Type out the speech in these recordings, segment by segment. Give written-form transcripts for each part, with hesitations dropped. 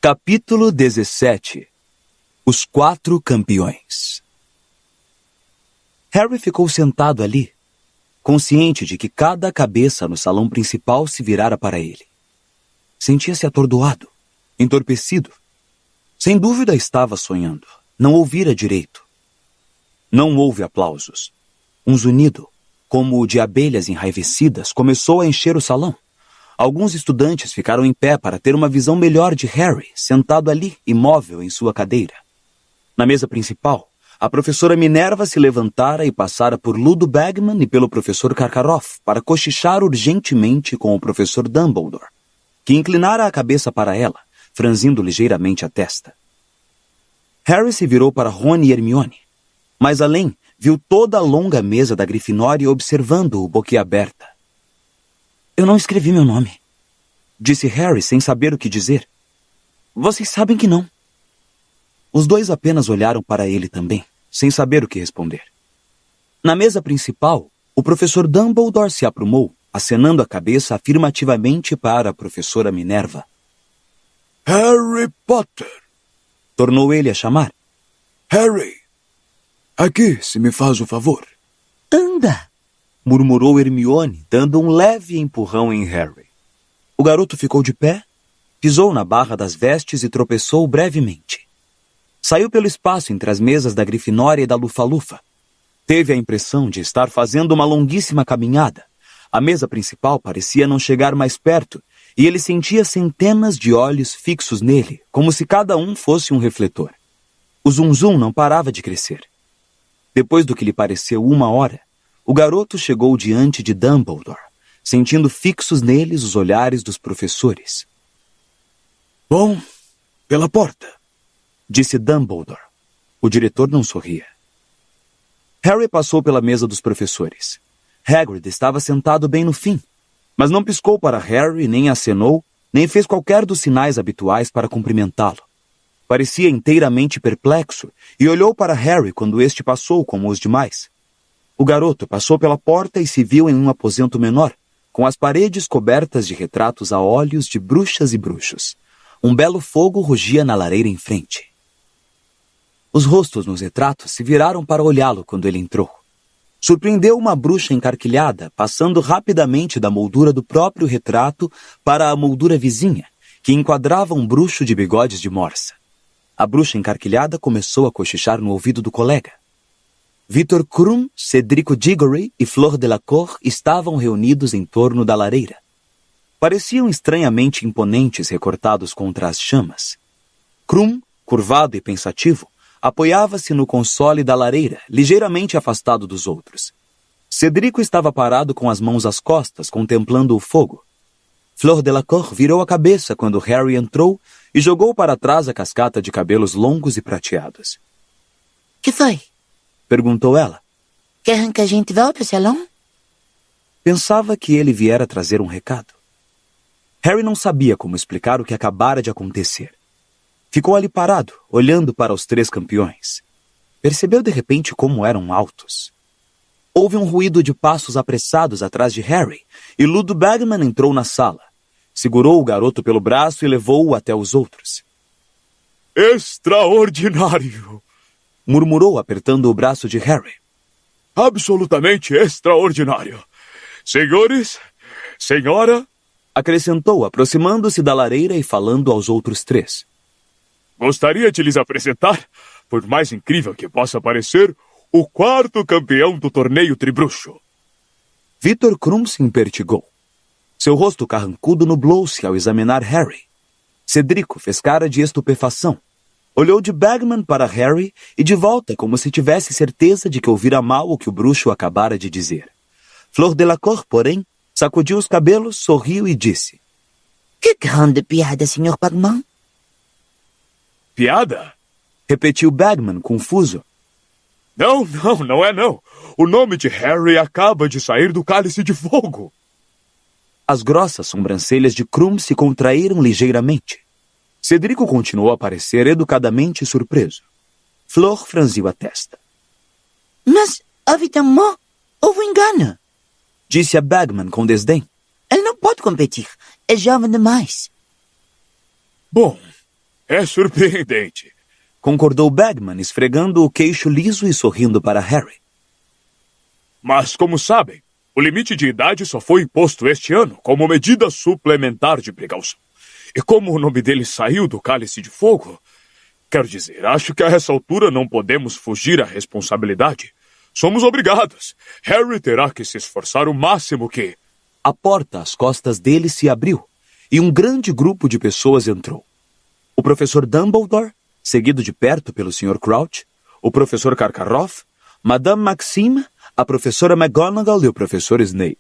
Capítulo 17. Os 4 campeões. Harry ficou sentado ali, consciente de que cada cabeça no salão principal se virara para ele. Sentia-se atordoado, entorpecido. Sem dúvida estava sonhando. Não ouvira direito. Não houve aplausos. Um zunido, como o de abelhas enraivecidas, começou a encher o salão. Alguns estudantes ficaram em pé para ter uma visão melhor de Harry, sentado ali, imóvel em sua cadeira. Na mesa principal, a professora Minerva se levantara e passara por Ludo Bagman e pelo professor Karkaroff para cochichar urgentemente com o professor Dumbledore, que inclinara a cabeça para ela, franzindo ligeiramente a testa. Harry se virou para Rony e Hermione. Mais além, viu toda a longa mesa da Grifinória observando-o boquiaberta. Eu não escrevi meu nome, disse Harry sem saber o que dizer. Vocês sabem que não. Os dois apenas olharam para ele também, sem saber o que responder. Na mesa principal, o professor Dumbledore se aprumou, acenando a cabeça afirmativamente para a professora Minerva. Harry Potter! Tornou ele a chamar. Harry! Aqui, se me faz o favor. Anda! Murmurou Hermione, dando um leve empurrão em Harry. O garoto ficou de pé, pisou na barra das vestes e tropeçou brevemente. Saiu pelo espaço entre as mesas da Grifinória e da Lufa-Lufa. Teve a impressão de estar fazendo uma longuíssima caminhada. A mesa principal parecia não chegar mais perto, e ele sentia centenas de olhos fixos nele, como se cada um fosse um refletor. O zum-zum não parava de crescer. Depois do que lhe pareceu 1 hora, o garoto chegou diante de Dumbledore, sentindo fixos neles os olhares dos professores. Bom, pela porta, disse Dumbledore. O diretor não sorria. Harry passou pela mesa dos professores. Hagrid estava sentado bem no fim, mas não piscou para Harry, nem acenou, nem fez qualquer dos sinais habituais para cumprimentá-lo. Parecia inteiramente perplexo e olhou para Harry quando este passou como os demais. O garoto passou pela porta e se viu em um aposento menor, com as paredes cobertas de retratos a óleos de bruxas e bruxos. Um belo fogo rugia na lareira em frente. Os rostos nos retratos se viraram para olhá-lo quando ele entrou. Surpreendeu uma bruxa encarquilhada, passando rapidamente da moldura do próprio retrato para a moldura vizinha, que enquadrava um bruxo de bigodes de morsa. A bruxa encarquilhada começou a cochichar no ouvido do colega. Victor Krum, Cedrico Diggory e Fleur Delacour estavam reunidos em torno da lareira. Pareciam estranhamente imponentes recortados contra as chamas. Krum, curvado e pensativo, apoiava-se no console da lareira, ligeiramente afastado dos outros. Cedrico estava parado com as mãos às costas, contemplando o fogo. Fleur Delacour virou a cabeça quando Harry entrou e jogou para trás a cascata de cabelos longos e prateados. Que foi? Perguntou ela. Querem que a gente vá para o salão? Pensava que ele viera trazer um recado. Harry não sabia como explicar o que acabara de acontecer. Ficou ali parado, olhando para os 3 campeões. Percebeu de repente como eram altos. Houve um ruído de passos apressados atrás de Harry, e Ludo Bagman entrou na sala. Segurou o garoto pelo braço e levou-o até os outros. Extraordinário! Murmurou apertando o braço de Harry. Absolutamente extraordinário! Senhores, senhora... acrescentou, aproximando-se da lareira e falando aos outros 3. Gostaria de lhes apresentar, por mais incrível que possa parecer, o 4º campeão do torneio Tribruxo. Victor Krum se impertigou. Seu rosto carrancudo nublou-se ao examinar Harry. Cedrico fez cara de estupefação. Olhou de Bagman para Harry e de volta como se tivesse certeza de que ouvira mal o que o bruxo acabara de dizer. Fleur Delacour, porém, sacudiu os cabelos, sorriu e disse. Que grande piada, Sr. Bagman. Piada? Repetiu Bagman, confuso. Não é não. O nome de Harry acaba de sair do cálice de fogo. As grossas sobrancelhas de Krum se contraíram ligeiramente. Cedrico continuou a parecer educadamente surpreso. Fleur franziu a testa. Mas, evidentemente, houve engano, disse a Bagman com desdém. Ele não pode competir. É jovem demais. Bom, É surpreendente. Concordou Bagman, esfregando o queixo liso e sorrindo para Harry. Mas, como sabem, o limite de idade só foi imposto este ano como medida suplementar de precaução. E como o nome dele saiu do Cálice de Fogo, quero dizer, acho que a essa altura não podemos fugir à responsabilidade. Somos obrigados. Harry terá que se esforçar o máximo que... A porta às costas dele se abriu e um grande grupo de pessoas entrou. O professor Dumbledore, seguido de perto pelo Sr. Crouch, o professor Karkaroff, Madame Maxime, a professora McGonagall e o professor Snape.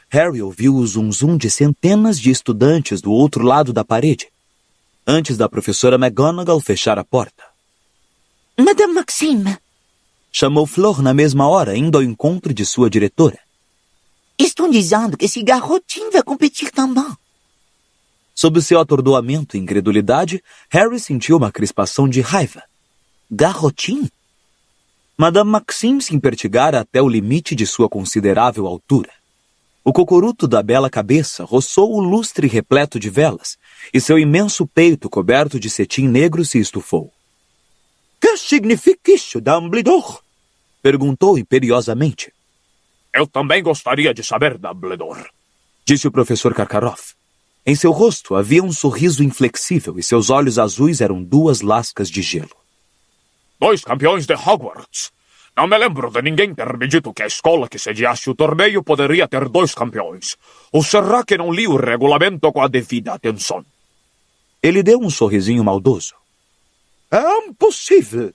Harry ouviu o zum-zum de centenas de estudantes do outro lado da parede, antes da professora McGonagall fechar a porta. Madame Maxime, Chamou Fleur na mesma hora, indo ao encontro de sua diretora. estão dizendo que esse garotinho vai competir também. Sob o seu atordoamento e incredulidade, Harry sentiu uma crispação de raiva. Garotinho? Madame Maxime se impertigara até o limite de sua considerável altura. O cocoruto da bela cabeça roçou o lustre repleto de velas, e seu imenso peito coberto de cetim negro se estufou. Que significa isso, Dumbledore? Perguntou imperiosamente. Eu também gostaria de saber, Dumbledore, Disse o professor Karkaroff. Em seu rosto havia um sorriso inflexível e seus olhos azuis eram 2 lascas de gelo. 2 campeões de Hogwarts. Não me lembro de ninguém ter me dito que a escola que sediasse o torneio poderia ter 2 campeões. Ou será que não li o regulamento com a devida atenção? Ele deu um sorrisinho maldoso. É impossível!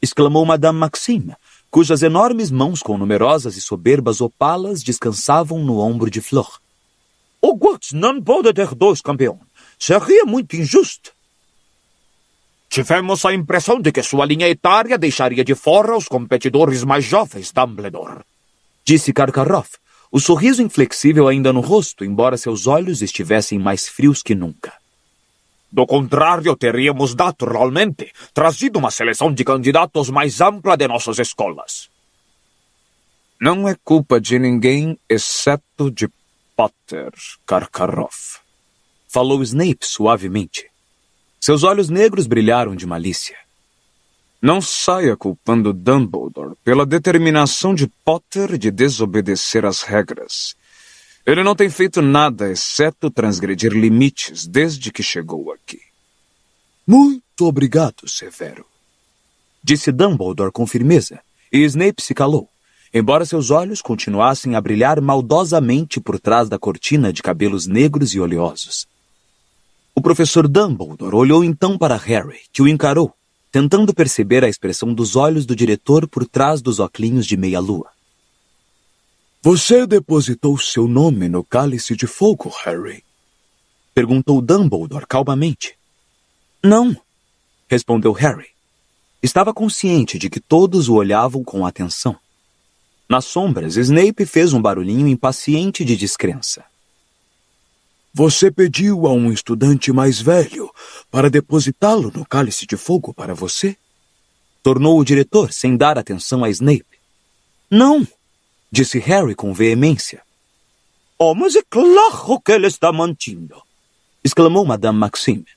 Exclamou Madame Maxime, cujas enormes mãos com numerosas e soberbas opalas descansavam no ombro de Fleur. Hogwarts não pode ter 2 campeões. Seria muito injusto. Tivemos a impressão de que sua linha etária deixaria de fora os competidores mais jovens, Dumbledore, Disse Karkaroff, o sorriso inflexível ainda no rosto, embora seus olhos estivessem mais frios que nunca. Do contrário, teríamos naturalmente trazido uma seleção de candidatos mais ampla de nossas escolas. Não é culpa de ninguém, exceto de Potter, Karkaroff. Falou Snape suavemente. Seus olhos negros brilharam de malícia. Não saia culpando Dumbledore pela determinação de Potter de desobedecer às regras. Ele não tem feito nada exceto transgredir limites desde que chegou aqui. Muito obrigado, Severo. Disse Dumbledore com firmeza, e Snape se calou, embora seus olhos continuassem a brilhar maldosamente por trás da cortina de cabelos negros e oleosos. O professor Dumbledore olhou então para Harry, que o encarou, tentando perceber a expressão dos olhos do diretor por trás dos óculos de meia-lua. Você depositou seu nome no Cálice de Fogo, Harry? Perguntou Dumbledore calmamente. Não, respondeu Harry. Estava consciente de que todos o olhavam com atenção. Nas sombras, Snape fez um barulhinho impaciente de descrença. Você pediu a um estudante mais velho para depositá-lo no Cálice de Fogo para você? Tornou o diretor, sem dar atenção a Snape. Não, disse Harry com veemência. Oh, mas é claro que ele está mentindo! Exclamou Madame Maxime.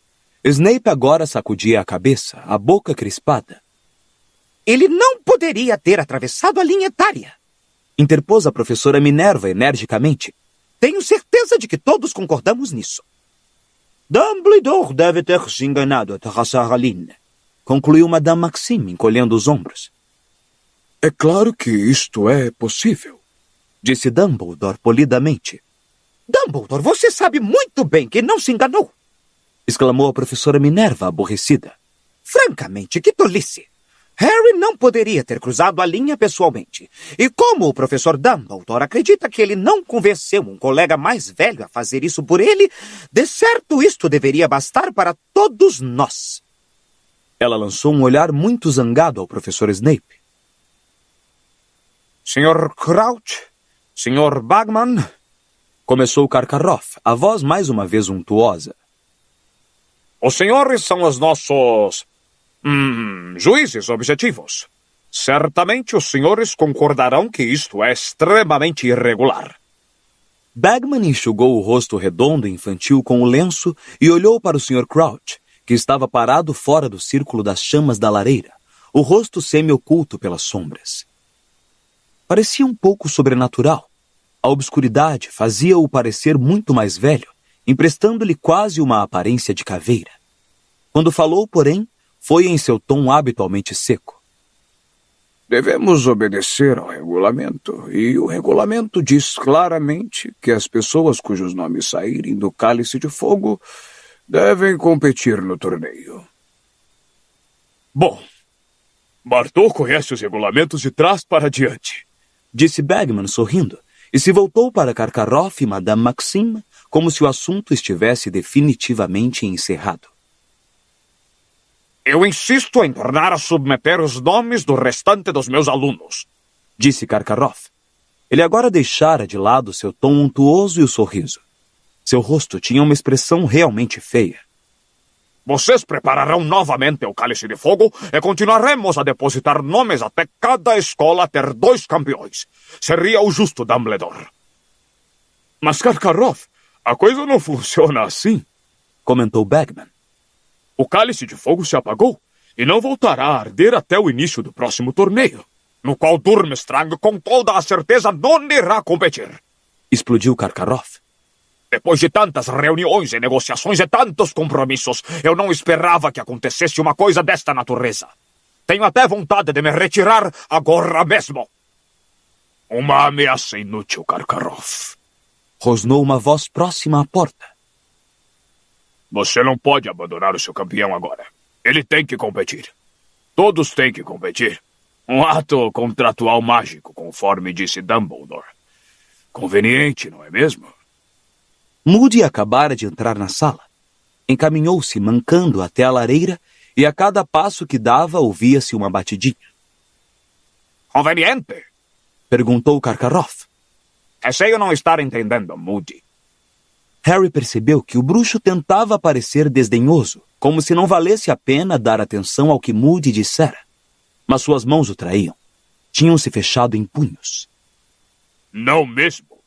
Snape agora sacudia a cabeça, a boca crispada. Ele não poderia ter atravessado a linha etária, Interpôs a professora Minerva energicamente. tenho certeza de que todos concordamos nisso. Dumbledore deve ter se enganado a traçar a linha, concluiu Madame Maxime, encolhendo os ombros. É claro que isto é possível, disse Dumbledore polidamente. Dumbledore, você sabe muito bem que não se enganou. Exclamou a professora Minerva, aborrecida. Francamente, que tolice. Harry não poderia ter cruzado a linha pessoalmente. E como o professor Dumbledore acredita que ele não convenceu um colega mais velho a fazer isso por ele, de certo isto deveria bastar para todos nós. Ela lançou um olhar muito zangado ao professor Snape. Sr. Crouch, Sr. Bagman, Começou Karkaroff, a voz mais uma vez untuosa. os senhores são os nossos... juízes objetivos. Certamente os senhores concordarão que isto é extremamente irregular. Bagman enxugou o rosto redondo e infantil com o lenço e olhou para o Sr. Crouch, que estava parado fora do círculo das chamas da lareira, o rosto semi-oculto pelas sombras. Parecia um pouco sobrenatural. A obscuridade fazia-o parecer muito mais velho, emprestando-lhe quase uma aparência de caveira. Quando falou, porém, foi em seu tom habitualmente seco. Devemos obedecer ao regulamento, e o regulamento diz claramente que as pessoas cujos nomes saírem do Cálice de Fogo devem competir no torneio. Bom, Bartô conhece os regulamentos de trás para diante, disse Bagman sorrindo, e se voltou para Karkaroff e Madame Maxime, como se o assunto estivesse definitivamente encerrado. Eu insisto em tornar a submeter os nomes do restante dos meus alunos, disse Karkaroff. Ele agora deixara de lado seu tom untuoso e o sorriso. Seu rosto tinha uma expressão realmente feia. Vocês prepararão novamente o Cálice de Fogo e continuaremos a depositar nomes até cada escola ter 2 campeões. Seria o justo, Dumbledore. Mas, Karkaroff, a coisa não funciona assim, comentou Bagman. O Cálice de Fogo se apagou e não voltará a arder até o início do próximo torneio, no qual Durmstrang, com toda a certeza, não irá competir, explodiu Karkaroff. Depois de tantas reuniões e negociações e tantos compromissos, eu não esperava que acontecesse uma coisa desta natureza. Tenho até vontade de me retirar agora mesmo. Uma ameaça inútil, Karkaroff, rosnou uma voz próxima à porta. Você não pode abandonar o seu campeão agora. Ele tem que competir. Todos têm que competir. Um ato contratual mágico, conforme disse Dumbledore. Conveniente, não é mesmo? Moody acabara de entrar na sala. Encaminhou-se mancando até a lareira e a cada passo que dava ouvia-se uma batidinha. Conveniente? Perguntou Karkaroff. Receio não estar entendendo, Moody. Harry percebeu que o bruxo tentava parecer desdenhoso, como se não valesse a pena dar atenção ao que Moody dissera. Mas suas mãos o traíam. Tinham-se fechado em punhos. Não mesmo?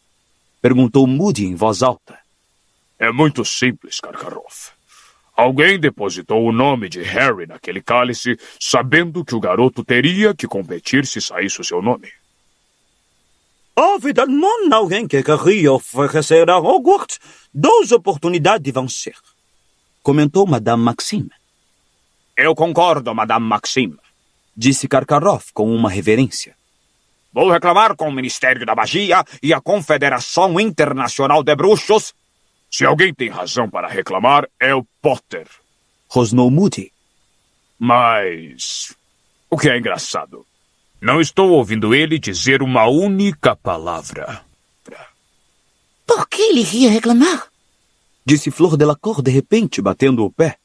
Perguntou Moody em voz alta. É muito simples, Karkaroff. Alguém depositou o nome de Harry naquele cálice, sabendo que o garoto teria que competir se saísse o seu nome. Evidentemente, alguém que queria oferecer a Hogwarts 2 oportunidades de vencer, comentou Madame Maxime. Eu concordo, Madame Maxime, disse Karkaroff com uma reverência. Vou reclamar com o Ministério da Magia e a Confederação Internacional de Bruxos. Se alguém tem razão para reclamar, é o Potter, rosnou Moody. Mas o que é engraçado, não estou ouvindo ele dizer uma única palavra. Por que ele iria reclamar? Disse Flor Delacour de repente, batendo o pé.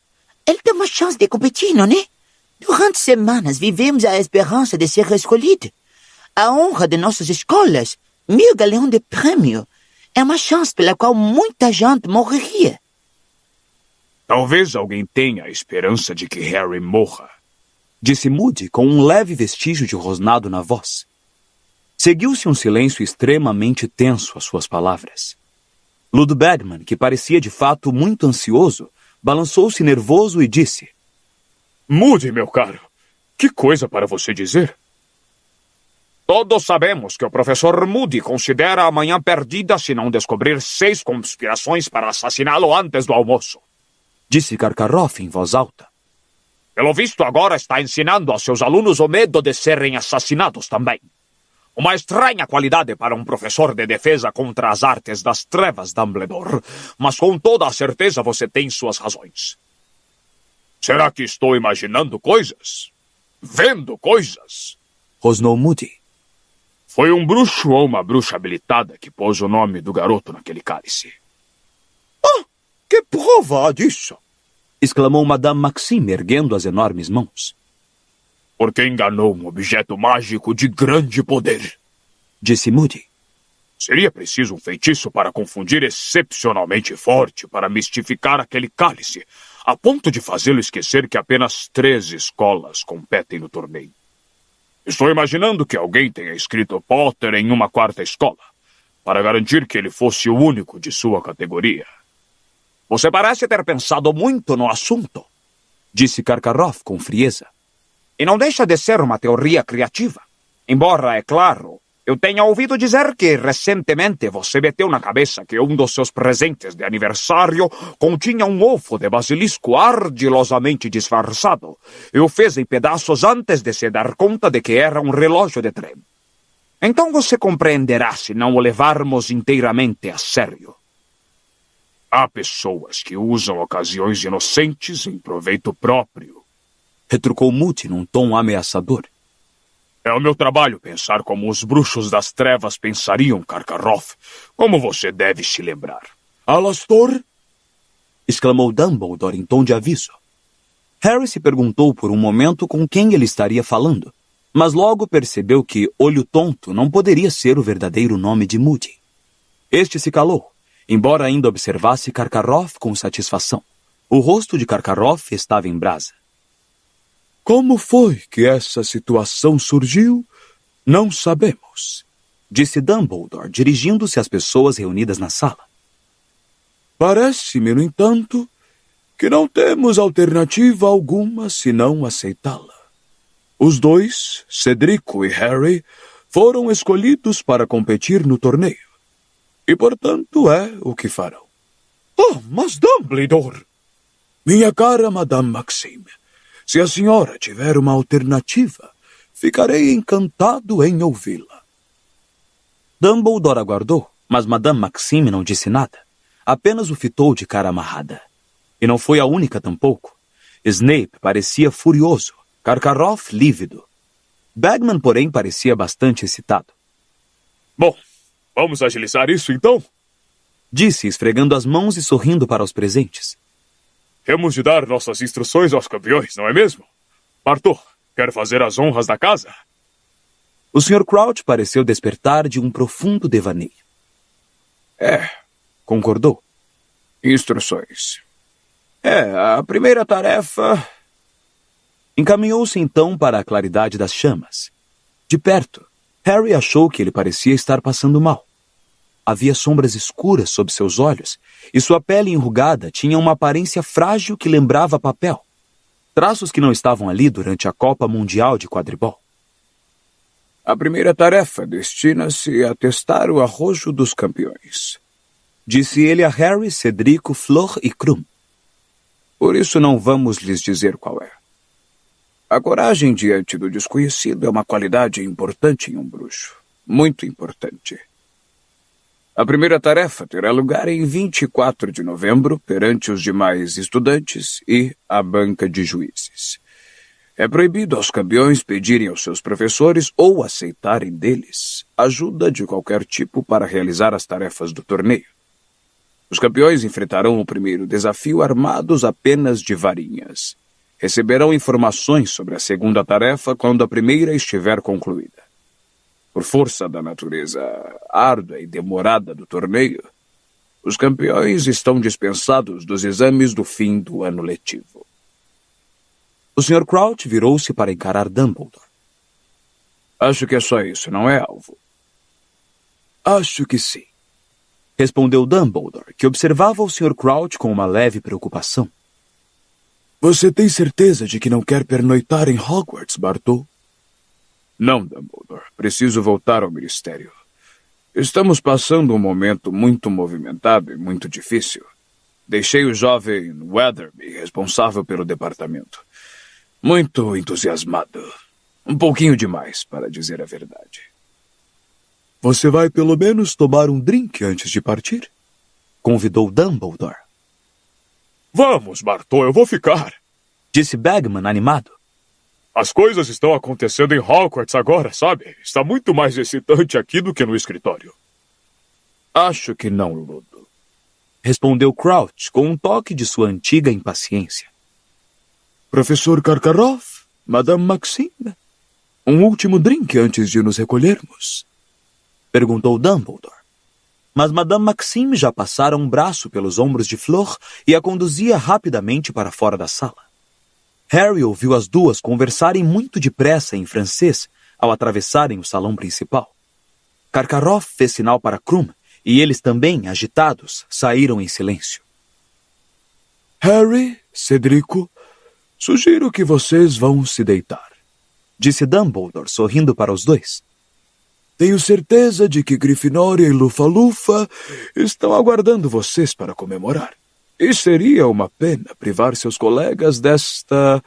Ele tem uma chance de competir, não é? Durante semanas vivemos a esperança de ser escolhido. A honra de nossas escolas, 1000 galeões de prêmio, é uma chance pela qual muita gente morreria. Talvez alguém tenha a esperança de que Harry morra, disse Moody com um leve vestígio de rosnado na voz. Seguiu-se um silêncio extremamente tenso às suas palavras. Lud Bagman, que parecia de fato muito ansioso, balançou-se nervoso e disse: Moody, meu caro, que coisa para você dizer? Todos sabemos que o professor Moody considera a manhã perdida se não descobrir 6 conspirações para assassiná-lo antes do almoço, disse Karkaroff em voz alta. Pelo visto, agora está ensinando aos seus alunos o medo de serem assassinados também. Uma estranha qualidade para um professor de defesa contra as artes das trevas, Dumbledore. Mas com toda a certeza você tem suas razões. Será que estou imaginando coisas? Vendo coisas? Rosnou Moody. Foi um bruxo ou uma bruxa habilitada que pôs o nome do garoto naquele cálice. Ah, que prova disso? Exclamou Madame Maxime, erguendo as enormes mãos. Porque enganou um objeto mágico de grande poder, disse Moody. Seria preciso um feitiço para confundir excepcionalmente forte para mistificar aquele cálice, a ponto de fazê-lo esquecer que apenas 3 escolas competem no torneio. Estou imaginando que alguém tenha escrito Potter em uma 4ª escola, para garantir que ele fosse o único de sua categoria. Você parece ter pensado muito no assunto, disse Karkaroff com frieza. E não deixa de ser uma teoria criativa. Embora, é claro, eu tenha ouvido dizer que recentemente você meteu na cabeça que um dos seus presentes de aniversário continha um ovo de basilisco ardilosamente disfarçado e o fez em pedaços antes de se dar conta de que era um relógio de trem. Então você compreenderá se não o levarmos inteiramente a sério. Há pessoas que usam ocasiões inocentes em proveito próprio, retrucou Moody num tom ameaçador. É o meu trabalho pensar como os bruxos das trevas pensariam, Karkaroff, como você deve se lembrar. Alastor? Exclamou Dumbledore em tom de aviso. Harry se perguntou por um momento com quem ele estaria falando, mas logo percebeu que Olho Tonto não poderia ser o verdadeiro nome de Moody. Este se calou, embora ainda observasse Karkaroff com satisfação. O rosto de Karkaroff estava em brasa. Como foi que essa situação surgiu? Não sabemos, disse Dumbledore, dirigindo-se às pessoas reunidas na sala. Parece-me, no entanto, que não temos alternativa alguma senão aceitá-la. Os dois, Cedrico e Harry, foram escolhidos para competir no torneio. E, portanto, é o que farão. Oh, mas Dumbledore! Minha cara Madame Maxime, se a senhora tiver uma alternativa, ficarei encantado em ouvi-la. Dumbledore aguardou, mas Madame Maxime não disse nada. Apenas o fitou de cara amarrada. E não foi a única tampouco. Snape parecia furioso, Karkaroff lívido. Bagman, porém, parecia bastante excitado. Bom, vamos agilizar isso, então? Disse, esfregando as mãos e sorrindo para os presentes. Temos de dar nossas instruções aos campeões, não é mesmo? Bartô, quer fazer as honras da casa? O Sr. Crouch pareceu despertar de um profundo devaneio. Concordou. Instruções. A primeira tarefa... Encaminhou-se então para a claridade das chamas. De perto, Harry achou que ele parecia estar passando mal. Havia sombras escuras sob seus olhos e sua pele enrugada tinha uma aparência frágil que lembrava papel. Traços que não estavam ali durante a Copa Mundial de Quadribol. A primeira tarefa destina-se a testar o arrojo dos campeões, disse ele a Harry, Cedrico, Fleur e Krum. Por isso não vamos lhes dizer qual é. A coragem diante do desconhecido é uma qualidade importante em um bruxo. Muito importante. A primeira tarefa terá lugar em 24 de novembro, perante os demais estudantes e a banca de juízes. É proibido aos campeões pedirem aos seus professores ou aceitarem deles ajuda de qualquer tipo para realizar as tarefas do torneio. Os campeões enfrentarão o primeiro desafio armados apenas de varinhas. Receberão informações sobre a segunda tarefa quando a primeira estiver concluída. Por força da natureza árdua e demorada do torneio, os campeões estão dispensados dos exames do fim do ano letivo. O Sr. Crouch virou-se para encarar Dumbledore. Acho que é só isso, não é, Alvo? Acho que sim, respondeu Dumbledore, que observava o Sr. Crouch com uma leve preocupação. Você tem certeza de que não quer pernoitar em Hogwarts, Bartô? Não, Dumbledore. Preciso voltar ao ministério. Estamos passando um momento muito movimentado e muito difícil. Deixei o jovem Weatherby responsável pelo departamento. Muito entusiasmado. Um pouquinho demais, para dizer a verdade. Você vai pelo menos tomar um drink antes de partir? Convidou Dumbledore. Vamos, Bartô, eu vou ficar, disse Bagman animado. As coisas estão acontecendo em Hogwarts agora, sabe? Está muito mais excitante aqui do que no escritório. Acho que não, Ludo, respondeu Crouch com um toque de sua antiga impaciência. Professor Karkaroff, Madame Maxime, um último drink antes de nos recolhermos? Perguntou Dumbledore. Mas Madame Maxime já passara um braço pelos ombros de Fleur e a conduzia rapidamente para fora da sala. Harry ouviu as duas conversarem muito depressa em francês ao atravessarem o salão principal. Karkaroff fez sinal para Krum e eles também, agitados, saíram em silêncio. Harry, Cedrico, Sugiro que vocês vão se deitar, disse Dumbledore, sorrindo para os dois. Tenho certeza de que Grifinória e Lufa-Lufa estão aguardando vocês para comemorar. E seria uma pena privar seus colegas desta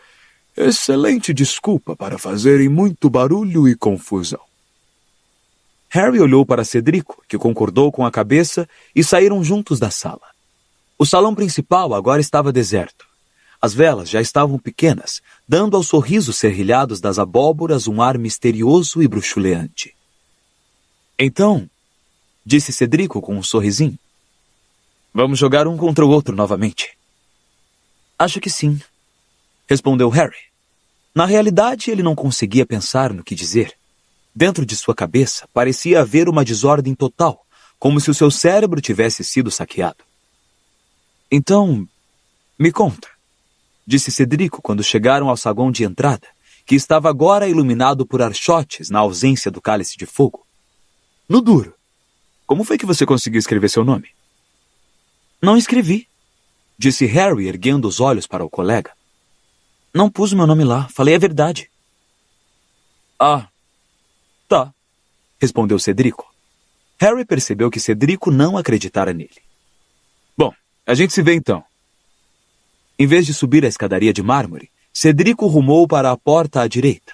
excelente desculpa para fazerem muito barulho e confusão. Harry olhou para Cedrico, que concordou com a cabeça, e saíram juntos da sala. O salão principal agora estava deserto. As velas já estavam pequenas, dando aos sorrisos serrilhados das abóboras um ar misterioso e bruxuleante. Então, disse Cedrico com um sorrisinho, vamos jogar um contra o outro novamente. Acho que sim, respondeu Harry. Na realidade, ele não conseguia pensar no que dizer. Dentro de sua cabeça, parecia haver uma desordem total, como se o seu cérebro tivesse sido saqueado. Então, me conta, disse Cedrico quando chegaram ao saguão de entrada, que estava agora iluminado por archotes na ausência do cálice de fogo. No duro, como foi que você conseguiu escrever seu nome? Não escrevi, disse Harry erguendo os olhos para o colega. Não pus o meu nome lá, falei a verdade. Ah, tá, respondeu Cedrico. Harry percebeu que Cedrico não acreditara nele. Bom, a gente se vê então. Em vez de subir a escadaria de mármore, Cedrico rumou para a porta à direita.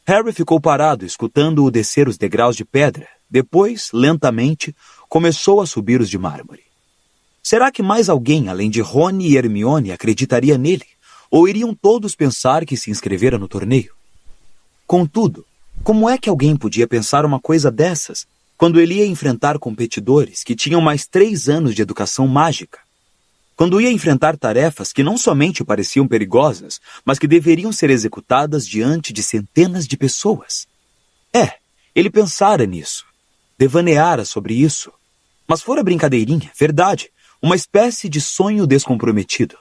Harry ficou parado, escutando-o descer os degraus de pedra. Depois, lentamente, começou a subir os de mármore. Será que mais alguém, além de Rony e Hermione, acreditaria nele? Ou iriam todos pensar que se inscrevera no torneio? Contudo, como é que alguém podia pensar uma coisa dessas, quando ele ia enfrentar competidores que tinham mais 3 anos de educação mágica? Quando ia enfrentar tarefas que não somente pareciam perigosas, mas que deveriam ser executadas diante de centenas de pessoas? Ele pensara nisso. Devaneara sobre isso. Mas fora brincadeirinha, verdade, uma espécie de sonho descomprometido.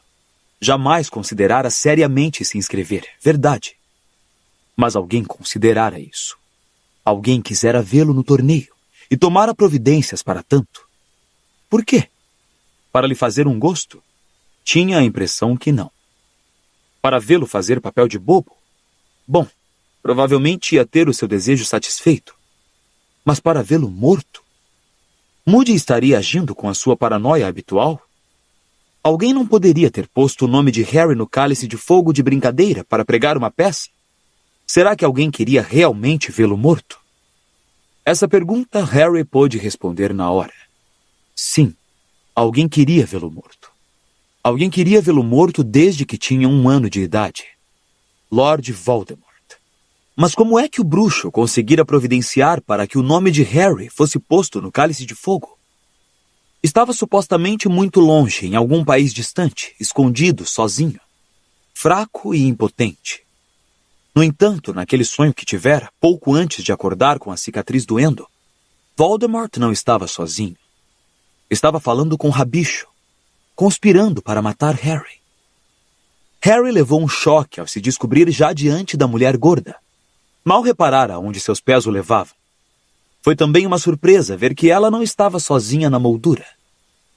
Jamais considerara seriamente se inscrever, verdade. Mas alguém considerara isso. Alguém quisera vê-lo no torneio e tomara providências para tanto. Por quê? Para lhe fazer um gosto? Tinha a impressão que não. Para vê-lo fazer papel de bobo? Bom, provavelmente ia ter o seu desejo satisfeito. Mas para vê-lo morto? Moody estaria agindo com a sua paranoia habitual? Alguém não poderia ter posto o nome de Harry no cálice de fogo de brincadeira para pregar uma peça? Será que alguém queria realmente vê-lo morto? Essa pergunta Harry pôde responder na hora. Sim, alguém queria vê-lo morto. Alguém queria vê-lo morto desde que tinha 1 ano de idade. Lord Voldemort. Mas como é que o bruxo conseguira providenciar para que o nome de Harry fosse posto no cálice de fogo? Estava supostamente muito longe, em algum país distante, escondido, sozinho, fraco e impotente. No entanto, naquele sonho que tivera, pouco antes de acordar com a cicatriz doendo, Voldemort não estava sozinho. Estava falando com Rabicho, conspirando para matar Harry. Harry levou um choque ao se descobrir já diante da mulher gorda. Mal reparara onde seus pés o levavam. Foi também uma surpresa ver que ela não estava sozinha na moldura.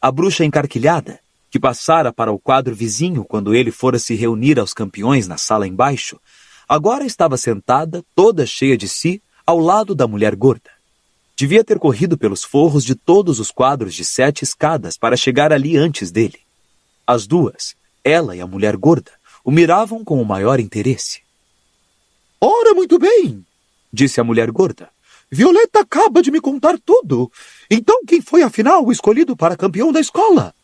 A bruxa encarquilhada, que passara para o quadro vizinho quando ele fora se reunir aos campeões na sala embaixo, agora estava sentada, toda cheia de si, ao lado da mulher gorda. Devia ter corrido pelos forros de todos os quadros de 7 escadas para chegar ali antes dele. As duas, ela e a mulher gorda, o miravam com o maior interesse. Ora, muito bem, disse a mulher gorda. Violeta acaba de me contar tudo. Então quem foi afinal o escolhido para campeão da escola?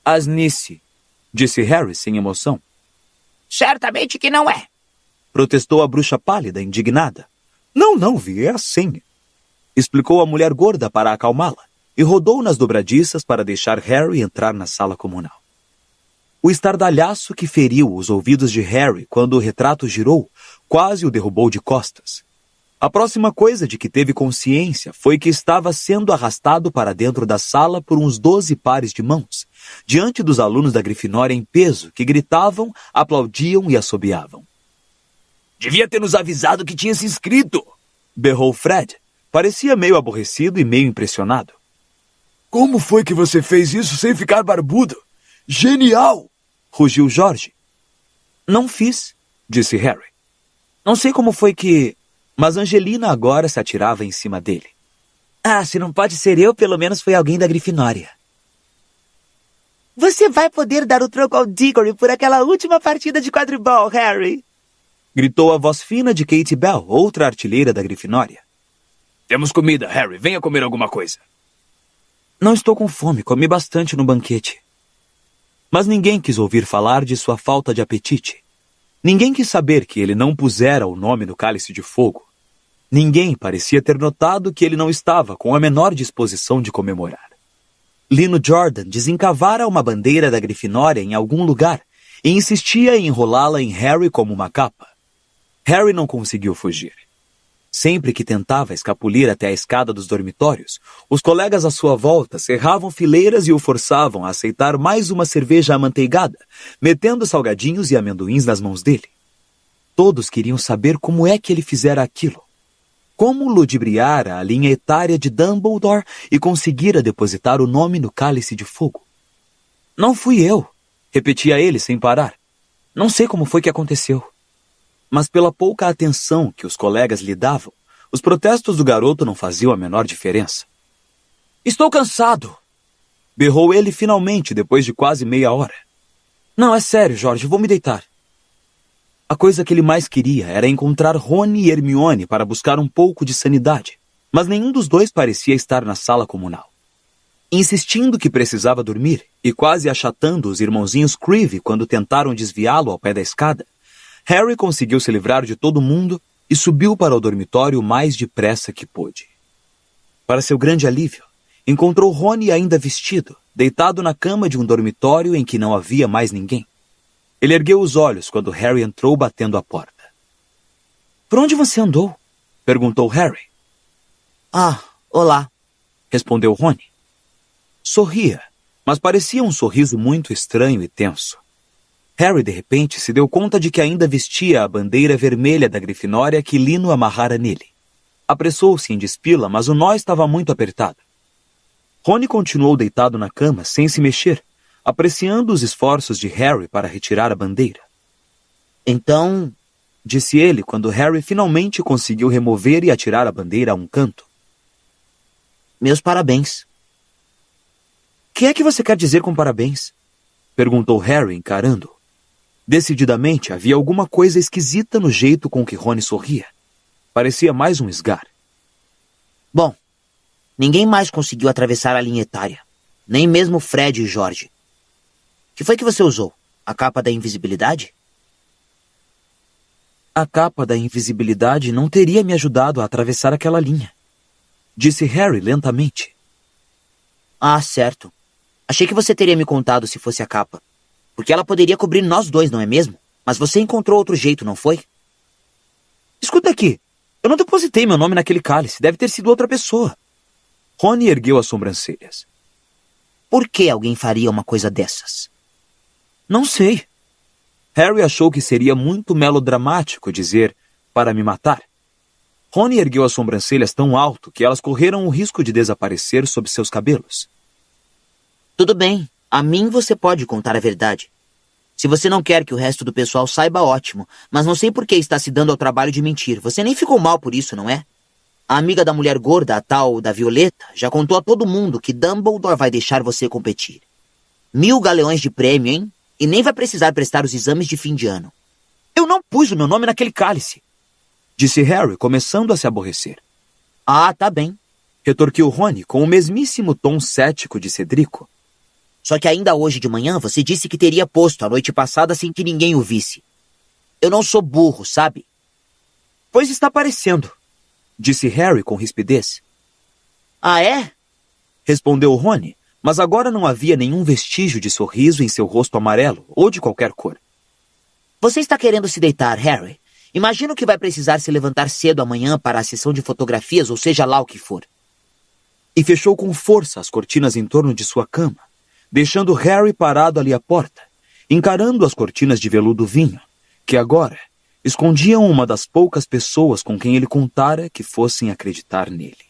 Asnice, disse Harry sem emoção. Certamente que não é, protestou a bruxa pálida, indignada. Não, Vi, é assim, explicou a mulher gorda para acalmá-la e rodou nas dobradiças para deixar Harry entrar na sala comunal. O estardalhaço que feriu os ouvidos de Harry quando o retrato girou quase o derrubou de costas. A próxima coisa de que teve consciência foi que estava sendo arrastado para dentro da sala por uns 12 pares de mãos, diante dos alunos da Grifinória em peso, que gritavam, aplaudiam e assobiavam. Devia ter nos avisado que tinha se inscrito, berrou Fred. Parecia meio aborrecido e meio impressionado. Como foi que você fez isso sem ficar barbudo? Genial! Rugiu Jorge. Não fiz, disse Harry. Não sei como foi que... Mas Angelina agora se atirava em cima dele. Ah, se não pode ser eu, pelo menos foi alguém da Grifinória. Você vai poder dar o troco ao Diggory por aquela última partida de quadribol, Harry. Gritou a voz fina de Katie Bell, outra artilheira da Grifinória. Temos comida, Harry. Venha comer alguma coisa. Não estou com fome, comi bastante no banquete. Mas ninguém quis ouvir falar de sua falta de apetite. Ninguém quis saber que ele não pusera o nome no cálice de fogo. Ninguém parecia ter notado que ele não estava com a menor disposição de comemorar. Lino Jordan desencavara uma bandeira da Grifinória em algum lugar e insistia em enrolá-la em Harry como uma capa. Harry não conseguiu fugir. Sempre que tentava escapulir até a escada dos dormitórios, os colegas à sua volta cerravam fileiras e o forçavam a aceitar mais uma cerveja amanteigada, metendo salgadinhos e amendoins nas mãos dele. Todos queriam saber como é que ele fizera aquilo. Como ludibriara a linha etária de Dumbledore e conseguira depositar o nome no cálice de fogo. Não fui eu, repetia ele sem parar. Não sei como foi que aconteceu. Mas pela pouca atenção que os colegas lhe davam, os protestos do garoto não faziam a menor diferença. Estou cansado! Berrou ele finalmente, depois de quase meia hora. Não, é sério, Jorge, vou me deitar. A coisa que ele mais queria era encontrar Rony e Hermione para buscar um pouco de sanidade, mas nenhum dos dois parecia estar na sala comunal. Insistindo que precisava dormir e quase achatando os irmãozinhos Creevy quando tentaram desviá-lo ao pé da escada, Harry conseguiu se livrar de todo mundo e subiu para o dormitório o mais depressa que pôde. Para seu grande alívio, encontrou Rony ainda vestido, deitado na cama de um dormitório em que não havia mais ninguém. Ele ergueu os olhos quando Harry entrou batendo a porta. — Por onde você andou? — perguntou Harry. — Ah, olá — respondeu Rony. Sorria, mas parecia um sorriso muito estranho e tenso. Harry, de repente, se deu conta de que ainda vestia a bandeira vermelha da Grifinória que Lino amarrara nele. Apressou-se em despila, mas o nó estava muito apertado. Rony continuou deitado na cama, sem se mexer, apreciando os esforços de Harry para retirar a bandeira. Então, disse ele quando Harry finalmente conseguiu remover e atirar a bandeira a um canto. Meus parabéns. O que é que você quer dizer com parabéns? Perguntou Harry, encarando-o. Decididamente havia alguma coisa esquisita no jeito com que Rony sorria. Parecia mais um esgar. Bom, ninguém mais conseguiu atravessar a linha etária. Nem mesmo Fred e George. Que foi que você usou? A capa da invisibilidade? A capa da invisibilidade não teria me ajudado a atravessar aquela linha, disse Harry lentamente. Ah, certo. Achei que você teria me contado se fosse a capa. Porque ela poderia cobrir nós dois, não é mesmo? Mas você encontrou outro jeito, não foi? Escuta aqui. Eu não depositei meu nome naquele cálice. Deve ter sido outra pessoa. Rony ergueu as sobrancelhas. Por que alguém faria uma coisa dessas? Não sei. Harry achou que seria muito melodramático dizer para me matar. Rony ergueu as sobrancelhas tão alto que elas correram o risco de desaparecer sob seus cabelos. Tudo bem. A mim você pode contar a verdade. Se você não quer que o resto do pessoal saiba, ótimo. Mas não sei por que está se dando ao trabalho de mentir. Você nem ficou mal por isso, não é? A amiga da mulher gorda, a tal da Violeta, já contou a todo mundo que Dumbledore vai deixar você competir. 1000 galeões de prêmio, hein? E nem vai precisar prestar os exames de fim de ano. Eu não pus o meu nome naquele cálice, disse Harry, começando a se aborrecer. Ah, tá bem, retorquiu Rony com o mesmíssimo tom cético de Cedrico. Só que ainda hoje de manhã você disse que teria posto a noite passada sem que ninguém o visse. Eu não sou burro, sabe? Pois está parecendo, disse Harry com rispidez. Ah, é? Respondeu Rony, mas agora não havia nenhum vestígio de sorriso em seu rosto amarelo ou de qualquer cor. Você está querendo se deitar, Harry? Imagino que vai precisar se levantar cedo amanhã para a sessão de fotografias ou seja lá o que for. E fechou com força as cortinas em torno de sua cama, deixando Harry parado ali à porta, encarando as cortinas de veludo vinho, que agora escondiam uma das poucas pessoas com quem ele contara que fossem acreditar nele.